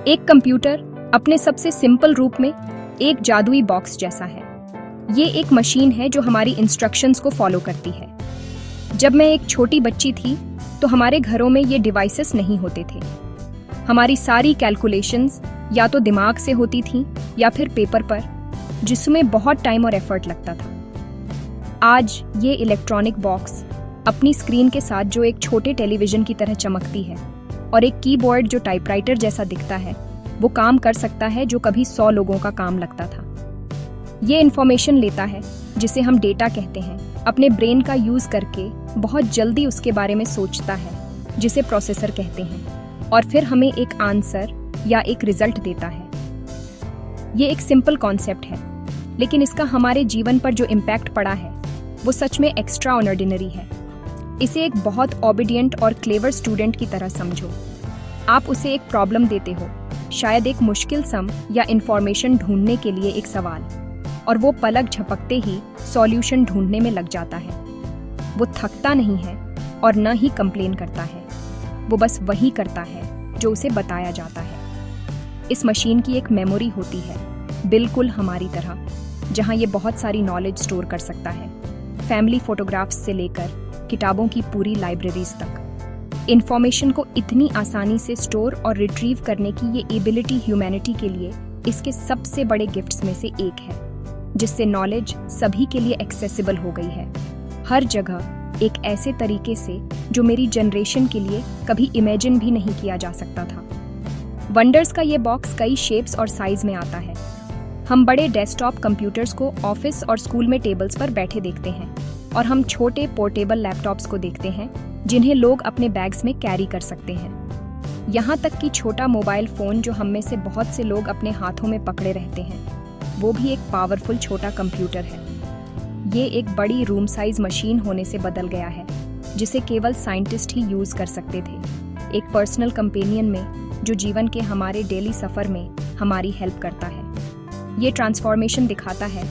एक कंप्यूटर अपने सबसे सिंपल रूप में एक जादुई बॉक्स जैसा है। ये एक मशीन है जो हमारी इंस्ट्रक्शंस को फॉलो करती है। जब मैं एक छोटी बच्ची थी तो हमारे घरों में ये डिवाइसेस नहीं होते थे। हमारी सारी कैलकुलेशंस या तो दिमाग से होती थीं या फिर पेपर पर, जिसमें बहुत टाइम और एफर्ट लगता था। आज ये इलेक्ट्रॉनिक बॉक्स अपनी स्क्रीन के साथ जो एक छोटे टेलीविजन की तरह चमकती है और एक कीबोर्ड जो टाइपराइटर जैसा दिखता है, वो काम कर सकता है जो कभी 100 लोगों का काम लगता था। ये इंफॉर्मेशन लेता है, जिसे हम डेटा कहते हैं, अपने ब्रेन का यूज करके बहुत जल्दी उसके बारे में सोचता है, जिसे प्रोसेसर कहते हैं, और फिर हमें एक आंसर या एक रिजल्ट देता है। ये एक सिंपल कॉन्सेप्ट है, लेकिन इसका हमारे जीवन पर जो इम्पैक्ट पड़ा है वो सच में एक्स्ट्रा ऑर्डिनरी है। इसे एक बहुत ओबीडिएंट और क्लेवर स्टूडेंट की तरह समझो। आप उसे एक प्रॉब्लम देते हो, शायद एक मुश्किल सम या इंफॉर्मेशन ढूंढने के लिए एक सवाल, और वो पलक झपकते ही सॉल्यूशन ढूंढने में लग जाता है। वो थकता नहीं है और न ही कंप्लेन करता है, वो बस वही करता है जो उसे बताया जाता है। इस मशीन की एक मेमोरी होती है, बिल्कुल हमारी तरह, जहाँ ये बहुत सारी नॉलेज स्टोर कर सकता है, फैमिली फोटोग्राफ्स से लेकर किताबों की पूरी लाइब्रेरीज तक। इंफॉर्मेशन को इतनी आसानी से स्टोर और रिट्रीव करने की ये एबिलिटी ह्यूमैनिटी के लिए इसके सबसे बड़े गिफ्ट्स में से एक है, जिससे नॉलेज सभी के लिए एक्सेसिबल हो गई है, हर जगह, एक ऐसे तरीके से जो मेरी जनरेशन के लिए कभी इमेजिन भी नहीं किया जा सकता था। वंडर्स का ये बॉक्स कई शेप्स और साइज में आता है। हम बड़े डेस्कटॉप कंप्यूटर्स को ऑफिस और स्कूल में टेबल्स पर बैठे देखते हैं, और हम छोटे पोर्टेबल लैपटॉप्स को देखते हैं जिन्हें लोग अपने बैग्स में कैरी कर सकते हैं। यहाँ तक कि छोटा मोबाइल फोन जो हम में से बहुत से लोग अपने हाथों में पकड़े रहते हैं, वो भी एक पावरफुल छोटा कंप्यूटर है। ये एक बड़ी रूम साइज मशीन होने से बदल गया है, जिसे केवल साइंटिस्ट ही यूज कर सकते थे, एक पर्सनल कंपेनियन में जो जीवन के हमारे डेली सफर में हमारी हेल्प करता है। ये ट्रांसफॉर्मेशन दिखाता है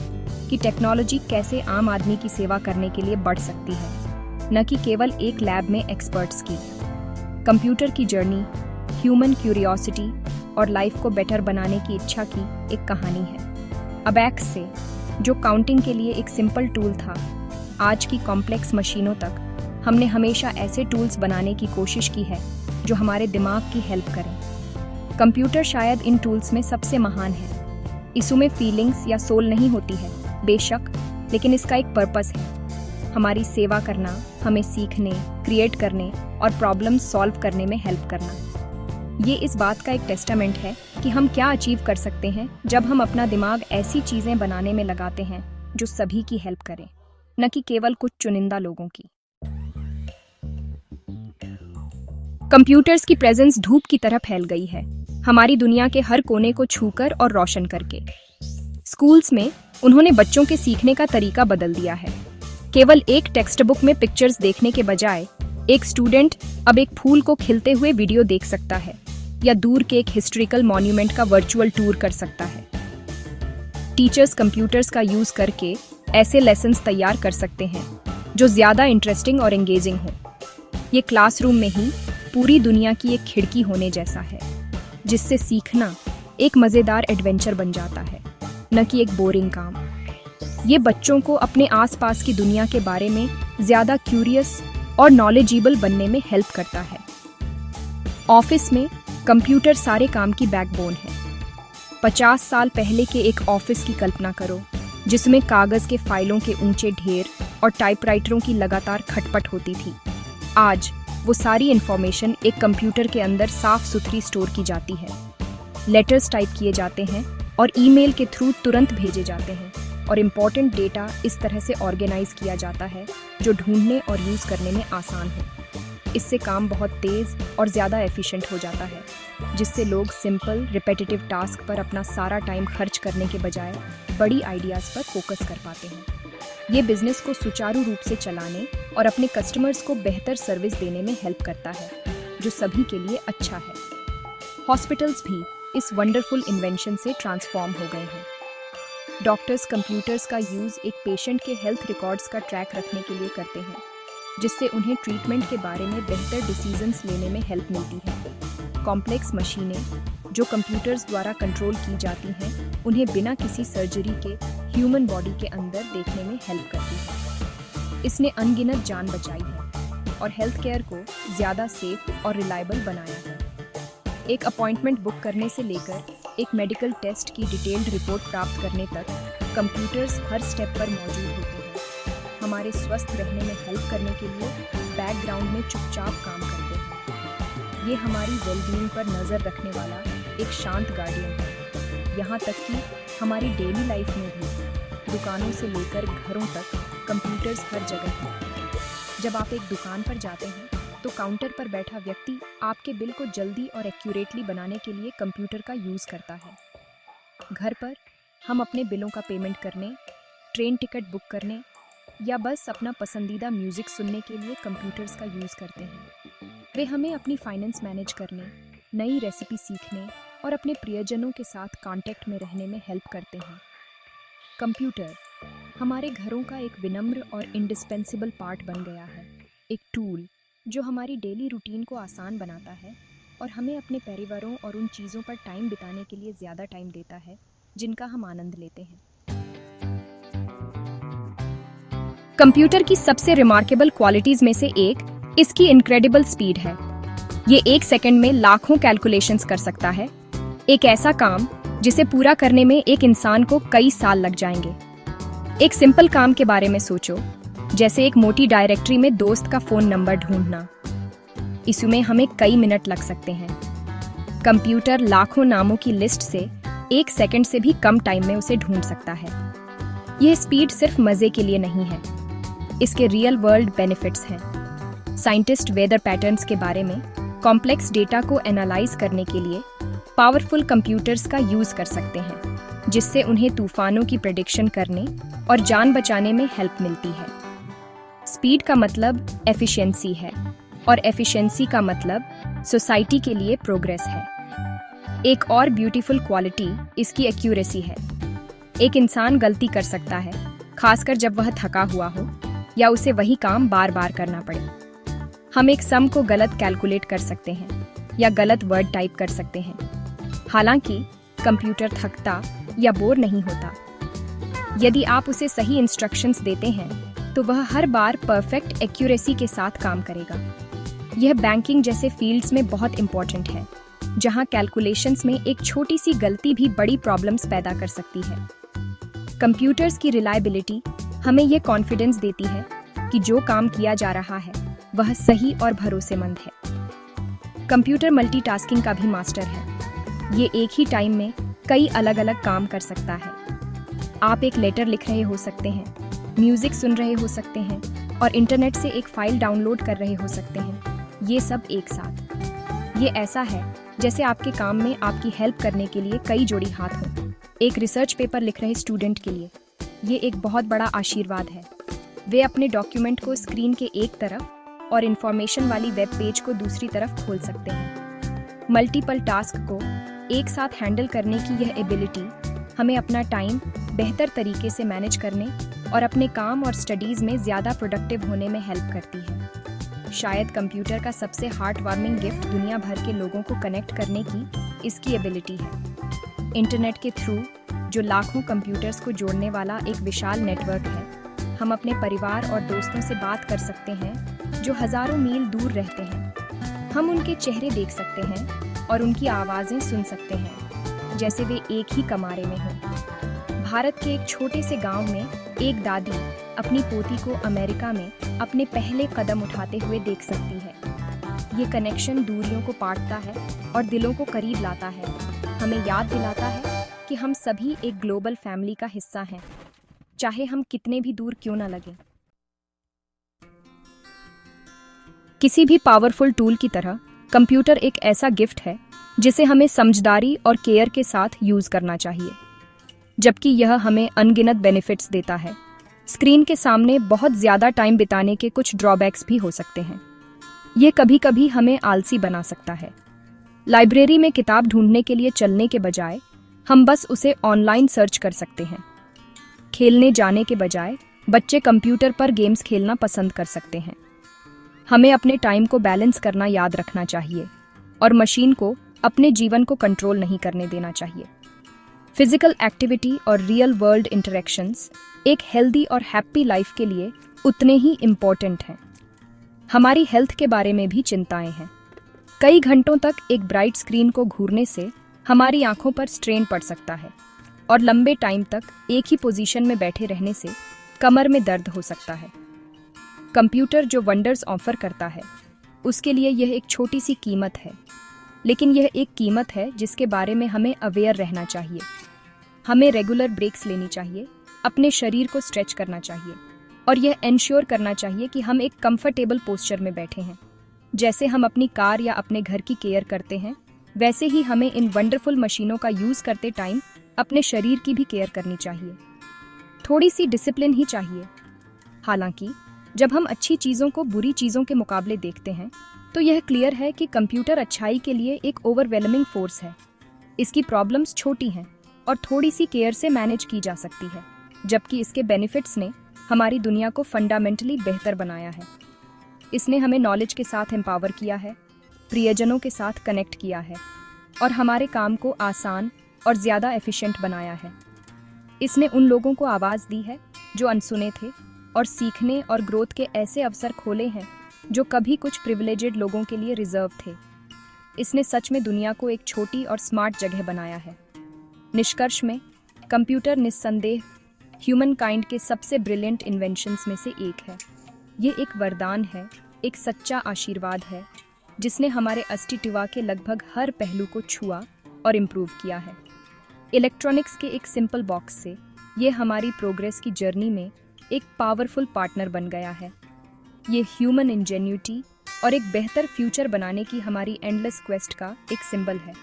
कि टेक्नोलॉजी कैसे आम आदमी की सेवा करने के लिए बढ़ सकती है, न कि केवल एक लैब में एक्सपर्ट्स की। कंप्यूटर की जर्नी ह्यूमन क्यूरियोसिटी और लाइफ को बेटर बनाने की इच्छा की एक कहानी है। अबैक्स से, जो काउंटिंग के लिए एक सिंपल टूल था, आज की कॉम्प्लेक्स मशीनों तक, हमने हमेशा ऐसे टूल्स बनाने की कोशिश की है जो हमारे दिमाग की हेल्प करें। कंप्यूटर शायद इन टूल्स में सबसे महान है। इसमें फीलिंग्स या सोल नहीं होती है, बेशक, लेकिन इसका एक पर्पस है, हमारी सेवा करना, हमें सीखने, क्रिएट करने और प्रॉब्लम सॉल्व करने में हेल्प करना। ये इस बात का एक टेस्टामेंट है कि हम क्या अचीव कर सकते हैं जब हम अपना दिमाग ऐसी चीजें बनाने में लगाते हैं जो सभी की हेल्प करें, न कि केवल कुछ चुनिंदा लोगों की। कंप्यूटर्स की प्रेजेंस धूप की तरह फैल गई है, हमारी दुनिया के हर कोने को छूकर और रोशन करके। स्कूल्स में उन्होंने बच्चों के सीखने का तरीका बदल दिया है। केवल एक टेक्स्ट बुक में पिक्चर्स देखने के बजाय एक स्टूडेंट अब एक फूल को खिलते हुए वीडियो देख सकता है, या दूर के एक हिस्टोरिकल मॉन्यूमेंट का वर्चुअल टूर कर सकता है। टीचर्स कंप्यूटर्स का यूज करके ऐसे लेसन्स तैयार कर सकते हैं जो ज्यादा इंटरेस्टिंग और एंगेजिंग हो। ये क्लासरूम में ही पूरी दुनिया की एक खिड़की होने जैसा है, जिससे सीखना एक मजेदार एडवेंचर बन जाता है, न कि एक बोरिंग काम। ये बच्चों को अपने आसपास की दुनिया के बारे में ज्यादा क्यूरियस और नॉलेजेबल बनने में हेल्प करता है। ऑफिस में कंप्यूटर सारे काम की बैकबोन है। 50 साल पहले के एक ऑफिस की कल्पना करो, जिसमें कागज के फाइलों के ऊंचे ढेर और टाइपराइटरों की लगातार खटपट होती थी। आज वो सारी इंफॉर्मेशन एक कंप्यूटर के अंदर साफ सुथरी स्टोर की जाती है। लेटर्स टाइप किए जाते हैं और ईमेल के थ्रू तुरंत भेजे जाते हैं, और इम्पॉर्टेंट डेटा इस तरह से ऑर्गेनाइज किया जाता है जो ढूंढने और यूज करने में आसान हो। इससे काम बहुत तेज और ज़्यादा एफिशिएंट हो जाता है, जिससे लोग सिंपल रिपीटेटिव टास्क पर अपना सारा टाइम खर्च करने के बजाय बड़ी आइडियाज़ पर फोकस कर पाते हैं। ये बिजनेस को सुचारू रूप से चलाने और अपने कस्टमर्स को बेहतर सर्विस देने में हेल्प करता है, जो सभी के लिए अच्छा है। हॉस्पिटल्स भी इस वंडरफुल इन्वेंशन से ट्रांसफॉर्म हो गए हैं। डॉक्टर्स कंप्यूटर्स का यूज़ एक पेशेंट के हेल्थ रिकॉर्ड्स का ट्रैक रखने के लिए करते हैं, जिससे उन्हें ट्रीटमेंट के बारे में बेहतर डिसीजंस लेने में हेल्प मिलती है। कॉम्प्लेक्स मशीनें जो कंप्यूटर्स द्वारा कंट्रोल की जाती हैं, उन्हें बिना किसी सर्जरी के ह्यूमन बॉडी के अंदर देखने में हेल्प करती है। इसने अनगिनत जान बचाई है और हेल्थ केयर को ज़्यादा सेफ और रिलायबल बनाया है। एक अपॉइंटमेंट बुक करने से लेकर एक मेडिकल टेस्ट की डिटेल्ड रिपोर्ट प्राप्त करने तक कंप्यूटर्स हर स्टेप पर मौजूद होते हैं। हमारे स्वस्थ रहने में हेल्प करने के लिए बैकग्राउंड में चुपचाप काम करते हैं। ये हमारी वेलबीइंग पर नज़र रखने वाला एक शांत गार्डियन है। यहाँ तक कि हमारी डेली लाइफ में भी दुकानों से लेकर घरों तक कंप्यूटर्स हर जगह हैं। जब आप एक दुकान पर जाते हैं तो काउंटर पर बैठा व्यक्ति आपके बिल को जल्दी और एक्यूरेटली बनाने के लिए कंप्यूटर का यूज़ करता है। घर पर हम अपने बिलों का पेमेंट करने, ट्रेन टिकट बुक करने या बस अपना पसंदीदा म्यूज़िक सुनने के लिए कंप्यूटर्स का यूज़ करते हैं। वे हमें अपनी फाइनेंस मैनेज करने, नई रेसिपी सीखने और अपने प्रियजनों के साथ कांटेक्ट में रहने में हेल्प करते हैं। कंप्यूटर हमारे घरों का एक विनम्र और इंडिस्पेंसिबल पार्ट बन गया है, एक टूल जो हमारी डेली रूटीन को आसान बनाता है और हमें अपने परिवारों और उन चीज़ों पर टाइम बिताने के लिए ज़्यादा टाइम देता है जिनका हम आनंद लेते हैं। कंप्यूटर की सबसे रिमार्केबल क्वालिटीज़ में से एक इसकी इनक्रेडिबल स्पीड है। ये 1 सेकंड में लाखों कैलकुलेशंस कर सकता है, एक ऐसा काम जिसे पूरा करने में एक इंसान को कई साल लग जाएंगे। एक सिंपल काम के बारे में सोचो, जैसे एक मोटी डायरेक्टरी में दोस्त का फोन नंबर ढूंढना। इसमें हमें कई मिनट लग सकते हैं। कंप्यूटर लाखों नामों की लिस्ट से 1 सेकंड से भी कम टाइम में उसे ढूंढ सकता है। यह स्पीड सिर्फ मजे के लिए नहीं है, इसके रियल वर्ल्ड बेनिफिट्स हैं। साइंटिस्ट वेदर पैटर्न्स के बारे में कॉम्प्लेक्स डेटा को एनालाइज करने के लिए पावरफुल कंप्यूटर्स का यूज कर सकते हैं, जिससे उन्हें तूफानों की प्रेडिक्शन करने और जान बचाने में हेल्प मिलती है। स्पीड का मतलब एफिशिएंसी है और एफिशिएंसी का मतलब सोसाइटी के लिए प्रोग्रेस है। एक और ब्यूटीफुल क्वालिटी इसकी एक्यूरेसी है। एक इंसान गलती कर सकता है, खासकर जब वह थका हुआ हो या उसे वही काम बार बार करना पड़े। हम एक सम को गलत कैलकुलेट कर सकते हैं या गलत वर्ड टाइप कर सकते हैं, हालांकि कंप्यूटर थकता या बोर नहीं होता। यदि आप उसे सही इंस्ट्रक्शंस देते हैं तो वह हर बार परफेक्ट एक्यूरेसी के साथ काम करेगा। यह बैंकिंग जैसे फील्ड्स में बहुत इंपॉर्टेंट है, जहां कैलकुलेशंस में एक छोटी सी गलती भी बड़ी प्रॉब्लम्स पैदा कर सकती है। कंप्यूटर्स की रिलायबिलिटी हमें यह कॉन्फिडेंस देती है कि जो काम किया जा रहा है वह सही और भरोसेमंद है। कंप्यूटर मल्टीटास्किंग का भी मास्टर है। ये एक ही टाइम में कई अलग अलग काम कर सकता है। आप एक लेटर लिख रहे हो सकते हैं, म्यूजिक सुन रहे हो सकते हैं और इंटरनेट से एक फाइल डाउनलोड कर रहे हो सकते हैं। ये सब एक साथ। ये ऐसा है जैसे आपके काम में आपकी हेल्प करने के लिए कई जोड़ी हाथ हों। एक रिसर्च पेपर लिख रहे स्टूडेंट के लिए ये एक बहुत बड़ा आशीर्वाद है। वे अपने डॉक्यूमेंट को स्क्रीन के एक तरफ और इंफॉर्मेशन वाली वेब पेज को दूसरी तरफ खोल सकते हैं। मल्टीपल टास्क को एक साथ हैंडल करने की यह एबिलिटी हमें अपना टाइम बेहतर तरीके से मैनेज करने और अपने काम और स्टडीज़ में ज़्यादा प्रोडक्टिव होने में हेल्प करती है। शायद कंप्यूटर का सबसे हार्ट वार्मिंग गिफ्ट दुनिया भर के लोगों को कनेक्ट करने की इसकी एबिलिटी है। इंटरनेट के थ्रू जो लाखों कंप्यूटर्स को जोड़ने वाला एक विशाल नेटवर्क है, हम अपने परिवार और दोस्तों से बात कर सकते हैं जो हज़ारों मील दूर रहते हैं। हम उनके चेहरे देख सकते हैं और उनकी आवाज़ें सुन सकते हैं, जैसे वे एक ही कमरे में हों। भारत के एक छोटे से गांव में एक दादी अपनी पोती को अमेरिका में अपने पहले कदम उठाते हुए देख सकती है। ये कनेक्शन दूरियों को पाटता है और दिलों को करीब लाता है। हमें याद दिलाता है कि हम सभी एक ग्लोबल फैमिली का हिस्सा हैं, चाहे हम कितने भी दूर क्यों न लगें। किसी भी पावरफुल टूल की तरह कंप्यूटर एक ऐसा गिफ्ट है जिसे हमें समझदारी और केयर के साथ यूज करना चाहिए। जबकि यह हमें अनगिनत बेनिफिट्स देता है, स्क्रीन के सामने बहुत ज्यादा टाइम बिताने के कुछ ड्रॉबैक्स भी हो सकते हैं। ये कभी कभी हमें आलसी बना सकता है। लाइब्रेरी में किताब ढूंढने के लिए चलने के बजाय हम बस उसे ऑनलाइन सर्च कर सकते हैं। खेलने जाने के बजाय बच्चे कंप्यूटर पर गेम्स खेलना पसंद कर सकते हैं। हमें अपने टाइम को बैलेंस करना याद रखना चाहिए और मशीन को अपने जीवन को कंट्रोल नहीं करने देना चाहिए। फिजिकल एक्टिविटी और रियल वर्ल्ड इंटरेक्शंस एक हेल्दी और हैप्पी लाइफ के लिए उतने ही इम्पोर्टेंट हैं। हमारी हेल्थ के बारे में भी चिंताएं हैं। कई घंटों तक एक ब्राइट स्क्रीन को घूरने से हमारी आंखों पर स्ट्रेन पड़ सकता है और लंबे टाइम तक एक ही पोजीशन में बैठे रहने से कमर में दर्द हो सकता है। कंप्यूटर जो वंडर्स ऑफर करता है, उसके लिए यह एक छोटी सी कीमत है, लेकिन यह एक कीमत है जिसके बारे में हमें अवेयर रहना चाहिए। हमें रेगुलर ब्रेक्स लेनी चाहिए, अपने शरीर को स्ट्रेच करना चाहिए और यह एंश्योर करना चाहिए कि हम एक कंफर्टेबल पोस्चर में बैठे हैं। जैसे हम अपनी कार या अपने घर की केयर करते हैं, वैसे ही हमें इन वंडरफुल मशीनों का यूज करते टाइम अपने शरीर की भी केयर करनी चाहिए। थोड़ी सी डिसिप्लिन ही चाहिए। हालांकि जब हम अच्छी चीज़ों को बुरी चीज़ों के मुकाबले देखते हैं, तो यह क्लियर है कि कंप्यूटर अच्छाई के लिए एक ओवरवेलमिंग फोर्स है। इसकी प्रॉब्लम्स छोटी हैं और थोड़ी सी केयर से मैनेज की जा सकती है, जबकि इसके बेनिफिट्स ने हमारी दुनिया को फंडामेंटली बेहतर बनाया है। इसने हमें नॉलेज के साथ एम्पावर किया है, प्रियजनों के साथ कनेक्ट किया है और हमारे काम को आसान और ज़्यादा एफिशिएंट बनाया है। इसने उन लोगों को आवाज़ दी है जो अनसुने थे और सीखने और ग्रोथ के ऐसे अवसर खोले हैं जो कभी कुछ प्रिविलेजेड लोगों के लिए रिजर्व थे। इसने सच में दुनिया को एक छोटी और स्मार्ट जगह बनाया है। निष्कर्ष में, कंप्यूटर निस्संदेह ह्यूमन काइंड के सबसे ब्रिलियंट इन्वेंशंस में से एक है। ये एक वरदान है, एक सच्चा आशीर्वाद है, जिसने हमारे अस्तित्व के लगभग हर पहलू को छुआ और इम्प्रूव किया है। इलेक्ट्रॉनिक्स के एक सिंपल बॉक्स से ये हमारी प्रोग्रेस की जर्नी में एक पावरफुल पार्टनर बन गया है। ये ह्यूमन इंजेन्यूटी और एक बेहतर फ्यूचर बनाने की हमारी एंडलेस क्वेस्ट का एक सिंबल है।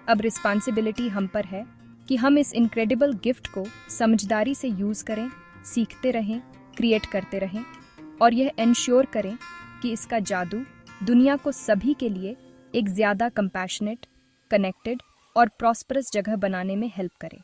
अब रिस्पॉन्सिबिलिटी हम पर है कि हम इस इनक्रेडिबल गिफ्ट को समझदारी से यूज़ करें, सीखते रहें, क्रिएट करते रहें और यह एंश्योर करें कि इसका जादू दुनिया को सभी के लिए एक ज़्यादा कंपैशनेट, कनेक्टेड और प्रॉस्परस जगह बनाने में हेल्प करे।